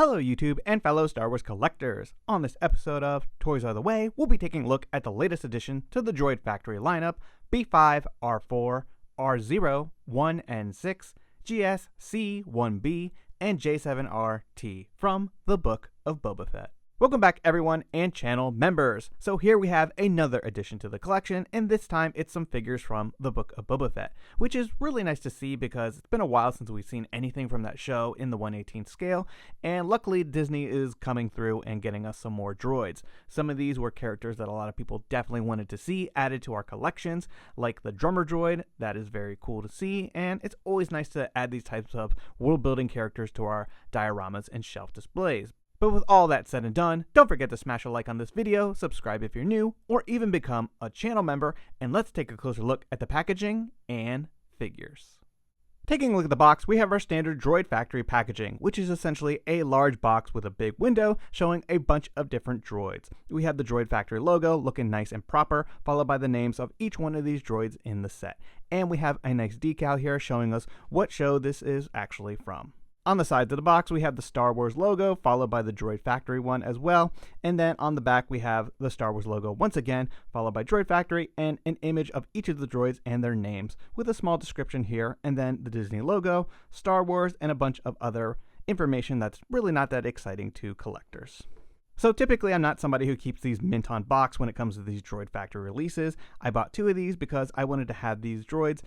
Hello YouTube and fellow Star Wars collectors. On this episode of Toys Are the Way, we'll be taking a look at the latest addition to the Droid Factory lineup, B5, R4, R0, 1 and 6, GS, 1B, and J7RT from the Book of Boba Fett. Welcome back everyone and channel members. So here we have another addition to the collection, and this time it's some figures from the Book of Boba Fett, which is really nice to see because it's been a while since we've seen anything from that show in the 1/18th scale, and luckily Disney is coming through and getting us some more droids. Some of these were characters that a lot of people definitely wanted to see added to our collections, like the drummer droid. That is very cool to see, and it's always nice to add these types of world building characters to our dioramas and shelf displays. But with all that said and done, don't forget to smash a like on this video, subscribe if you're new, or even become a channel member, and let's take a closer look at the packaging and figures. Taking a look at the box, we have our standard Droid Factory packaging, which is essentially a large box with a big window showing a bunch of different droids. We have the Droid Factory logo looking nice and proper, followed by the names of each one of these droids in the set. And we have a nice decal here showing us what show this is actually from. On the sides of the box, we have the Star Wars logo, followed by the Droid Factory one as well. And then on the back, we have the Star Wars logo once again, followed by Droid Factory and an image of each of the droids and their names, with a small description here, and then the Disney logo, Star Wars, and a bunch of other information that's really not that exciting to collectors. So typically I'm not somebody who keeps these mint on box when it comes to these Droid Factory releases. I bought 2 of these because I wanted to have these droids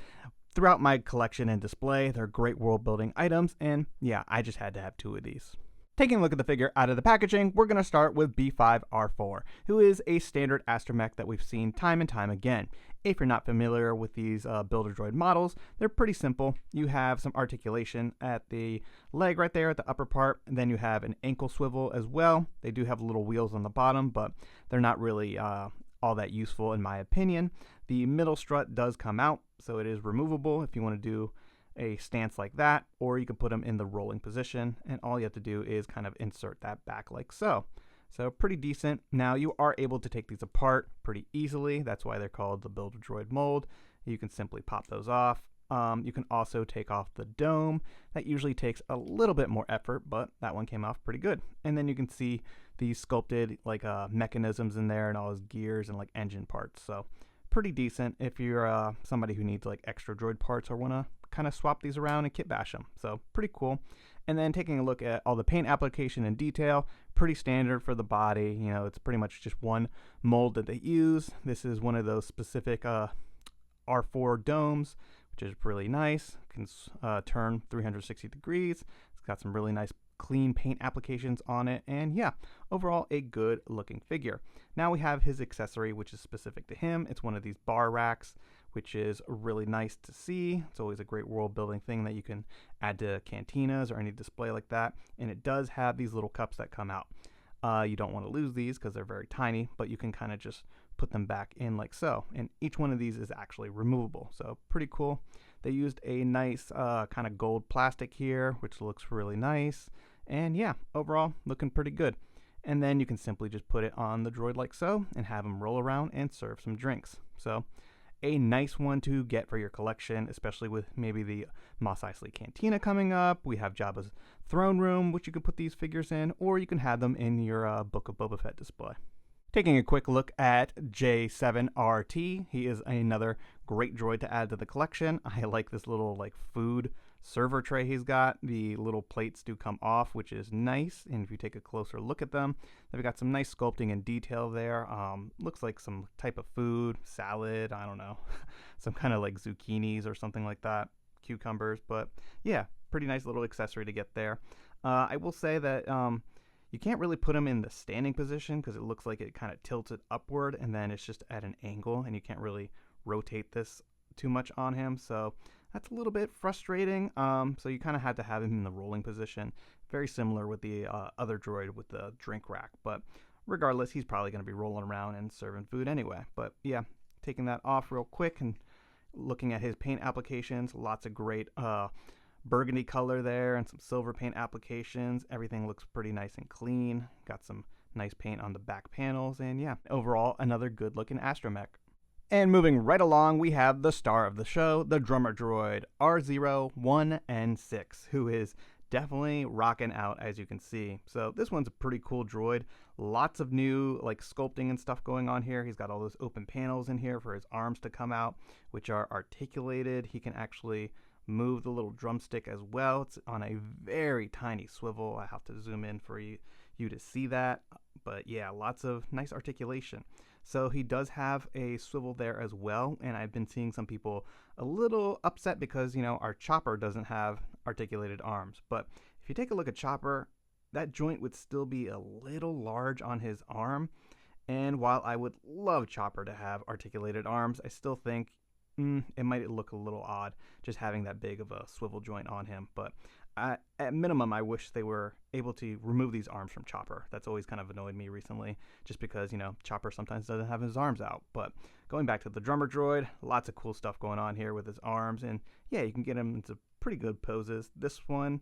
throughout my collection and display. They're great world building items, and yeah, I just had to have 2 of these. Taking a look at the figure out of the packaging, we're going to start with B5R4, who is a standard astromech that we've seen time and time again. If you're not familiar with these Builder Droid models, they're pretty simple. You have some articulation at the leg right there at the upper part, and then you have an ankle swivel as well. They do have little wheels on the bottom, but they're not really all that useful in my opinion. The middle strut does come out, so it is removable if you want to do a stance like that, or you can put them in the rolling position, and all you have to do is kind of insert that back like so. So pretty decent. Now you are able to take these apart pretty easily. That's why they're called the Builder Droid mold. You can simply pop those off. You can also take off the dome. That usually takes a little bit more effort, but that one came off pretty good. And then you can see these sculpted like mechanisms in there and all his gears and like engine parts. So pretty decent if you're somebody who needs like extra droid parts or want to kind of swap these around and kit bash them. So pretty cool. And then taking a look at all the paint application and detail, pretty standard for the body. You know, it's pretty much just one mold that they use. This is one of those specific R4 domes, which is really nice. It can turn 360 degrees. It's got some really nice clean paint applications on it, and yeah, overall a good looking figure. Now we have his accessory, which is specific to him. It's one of these bar racks, which is really nice to see. It's always a great world building thing that you can add to cantinas or any display like that, and it does have these little cups that come out. You don't want to lose these because they're very tiny, but you can kind of just put them back in like so, and each one of these is actually removable, so pretty cool. They used a nice kind of gold plastic here, which looks really nice, and yeah, overall looking pretty good. And then you can simply just put it on the droid like so and have him roll around and serve some drinks. So a nice one to get for your collection, especially with maybe the Mos Eisley Cantina coming up. We have Jabba's throne room, which you can put these figures in, or you can have them in your Book of Boba Fett display. Taking a quick look at J7RT, he is another great droid to add to the collection. I like this little like food server tray he's got. The little plates do come off, which is nice, and if you take a closer look at them, they've got some nice sculpting and detail there. Looks like some type of food, salad, I don't know, some kind of like zucchinis or something like that, cucumbers, but yeah, pretty nice little accessory to get there. I will say that you can't really put him in the standing position because it looks like it kind of tilts it upward, and then it's just at an angle, and you can't really rotate this too much on him, so that's a little bit frustrating. So you kind of had to have him in the rolling position, very similar with the other droid with the drink rack, but regardless, he's probably going to be rolling around and serving food anyway. But yeah, taking that off real quick and looking at his paint applications, lots of great burgundy color there and some silver paint applications. Everything looks pretty nice and clean. Got some nice paint on the back panels, and yeah, overall another good looking astromech. And moving right along, we have the star of the show, the drummer droid R0, 1, and 6, who is definitely rocking out, as you can see. So this one's a pretty cool droid. Lots of new like sculpting and stuff going on here. He's got all those open panels in here for his arms to come out, which are articulated. He can actually move the little drumstick as well. It's on a very tiny swivel. I have to zoom in for you to see that. But yeah, lots of nice articulation. So he does have a swivel there as well, and I've been seeing some people a little upset because, you know, our Chopper doesn't have articulated arms. But if you take a look at Chopper, that joint would still be a little large on his arm. And while I would love Chopper to have articulated arms, I still think it might look a little odd just having that big of a swivel joint on him. But at minimum, I wish they were able to remove these arms from Chopper. That's always kind of annoyed me recently, just because, you know, Chopper sometimes doesn't have his arms out. But going back to the drummer droid, lots of cool stuff going on here with his arms. And yeah, you can get him into pretty good poses. This one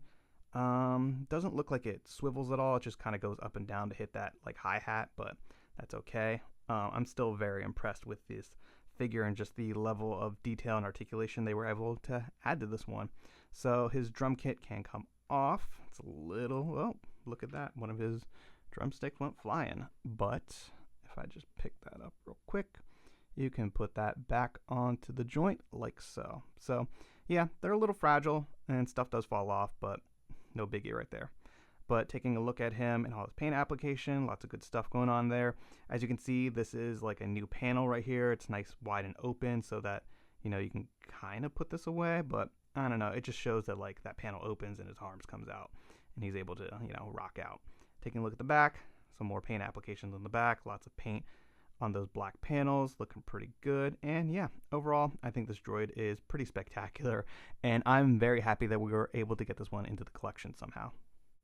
doesn't look like it swivels at all. It just kind of goes up and down to hit that like hi-hat, but that's okay. I'm still very impressed with this figure and just the level of detail and articulation they were able to add to this one. So his drum kit can come off. It's a little, oh, look at that. One of his drumsticks went flying. But if I just pick that up real quick, you can put that back onto the joint like so. So yeah, they're a little fragile and stuff does fall off, but no biggie right there. But taking a look at him and all his paint application, lots of good stuff going on there. As you can see, this is like a new panel right here. It's nice, wide, and open so that, you know, you can kind of put this away, but I don't know. It just shows that like that panel opens and his arms comes out and he's able to, you know, rock out. Taking a look at the back, some more paint applications on the back, lots of paint on those black panels, looking pretty good. And yeah, overall, I think this droid is pretty spectacular, and I'm very happy that we were able to get this one into the collection somehow.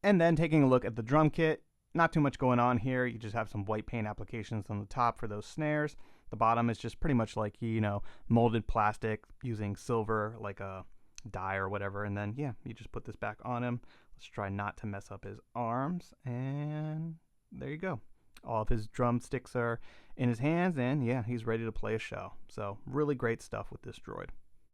And then taking a look at the drum kit, not too much going on here. You just have some white paint applications on the top for those snares. The bottom is just pretty much like, you know, molded plastic using silver, like a dye or whatever. And then, yeah, you just put this back on him. Let's try not to mess up his arms. And there you go. All of his drumsticks are in his hands, and yeah, he's ready to play a show. So really great stuff with this droid.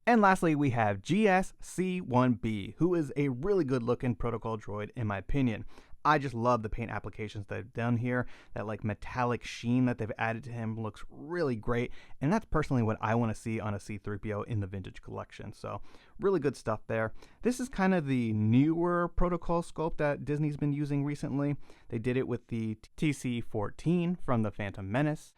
And lastly, we have GS-C1B, who is a really good looking protocol droid in my opinion. I just love the paint applications that they've done here. That like metallic sheen that they've added to him looks really great, and that's personally what I want to see on a C-3PO in the vintage collection. So really good stuff there. This is kind of the newer protocol sculpt that Disney's been using recently. They did it with the TC-14 from the Phantom Menace.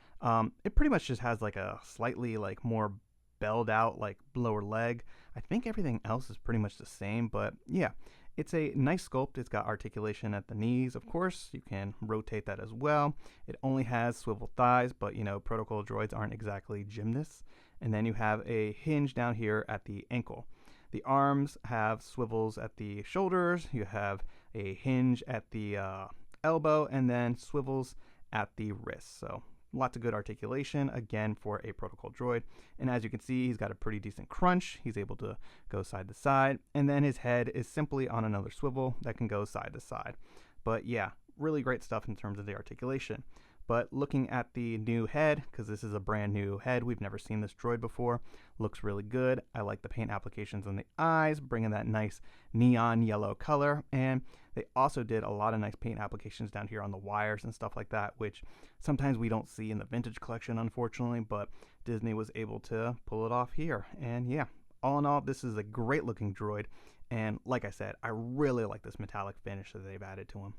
It pretty much just has like a slightly like more belled out like lower leg. I think everything else is pretty much the same, but yeah, it's a nice sculpt. It's got articulation at the knees, of course. You can rotate that as well. It only has swivel thighs, but you know, protocol droids aren't exactly gymnasts. And then you have a hinge down here at the ankle. The arms have swivels at the shoulders. You have a hinge at the elbow, and then swivels at the wrist. So lots of good articulation, again, for a protocol droid. And as you can see, he's got a pretty decent crunch. He's able to go side to side. And then his head is simply on another swivel that can go side to side. But yeah, really great stuff in terms of the articulation. But looking at the new head, because this is a brand new head, we've never seen this droid before, looks really good. I like the paint applications on the eyes, bringing that nice neon yellow color. And they also did a lot of nice paint applications down here on the wires and stuff like that, which sometimes we don't see in the vintage collection, unfortunately, but Disney was able to pull it off here. And yeah, all in all, this is a great looking droid. And like I said, I really like this metallic finish that they've added to him.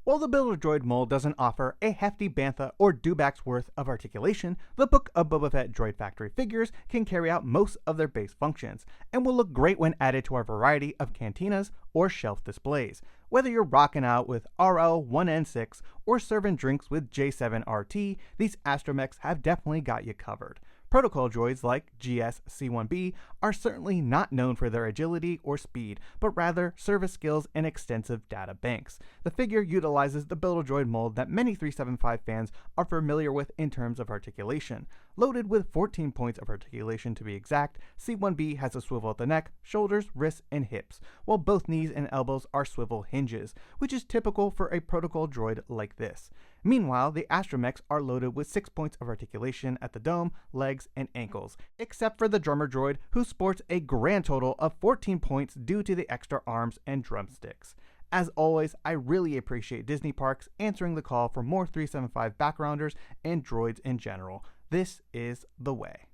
While the Build-A-Droid mold doesn't offer a hefty bantha or dewback's worth of articulation, the Book of Boba Fett Droid Factory figures can carry out most of their base functions, and will look great when added to our variety of cantinas or shelf displays. Whether you're rocking out with RL-1N6 or serving drinks with J7RT, these astromechs have definitely got you covered. Protocol droids like GS-C1B are certainly not known for their agility or speed, but rather service skills and extensive data banks. The figure utilizes the Build-A-Droid mold that many 375 fans are familiar with in terms of articulation. Loaded with 14 points of articulation to be exact, C1B has a swivel at the neck, shoulders, wrists, and hips, while both knees and elbows are swivel hinges, which is typical for a protocol droid like this. Meanwhile, the astromechs are loaded with 6 points of articulation at the dome, legs, and ankles, except for the drummer droid, who sports a grand total of 14 points due to the extra arms and drumsticks. As always, I really appreciate Disney Parks answering the call for more 375 backgrounders and droids in general. This is the way.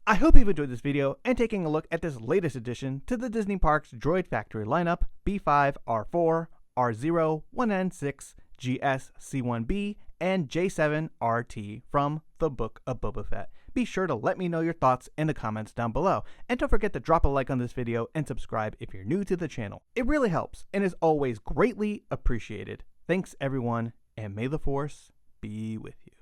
I hope you've enjoyed this video and taking a look at this latest addition to the Disney Parks Droid Factory lineup: B5R4, R0, 1N6, GS C1B, and J7RT from the Book of Boba Fett. Be sure to let me know your thoughts in the comments down below, and don't forget to drop a like on this video and subscribe if you're new to the channel. It really helps and is always greatly appreciated. Thanks everyone, and may the Force be with you.